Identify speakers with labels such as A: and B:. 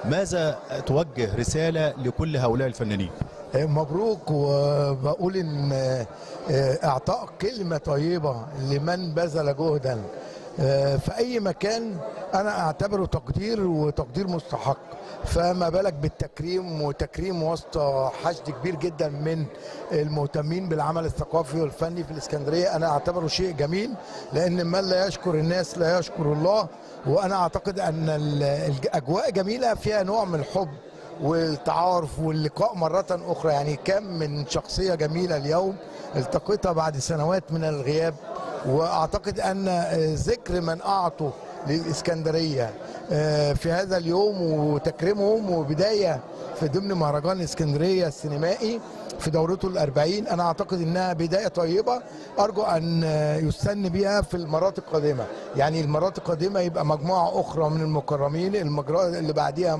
A: ماذا توجه رسالة لكل هؤلاء الفنانين؟
B: مبروك، وبقول ان اعطاء كلمة طيبة لمن بذل جهدا في اي مكان انا اعتبره تقدير وتقدير مستحق، فما بالك بالتكريم، وتكريم وسط حشد كبير جدا من المهتمين بالعمل الثقافي والفني في الاسكندريه. انا اعتبره شيء جميل، لان من لا يشكر الناس لا يشكر الله. وانا اعتقد ان الاجواء جميله، فيها نوع من الحب والتعارف واللقاء مرة أخرى. يعني كم من شخصية جميلة اليوم التقيتها بعد سنوات من الغياب، وأعتقد أن ذكر من أعطوا للإسكندرية في هذا اليوم وتكريمهم، وبداية في ضمن مهرجان اسكندرية السينمائي في دورته ال40، أنا أعتقد أنها بداية طيبة. أرجو أن يستن بها في المرات القادمة، يعني المرات القادمة يبقى مجموعة أخرى من المكرمين، المجرى اللي بعديها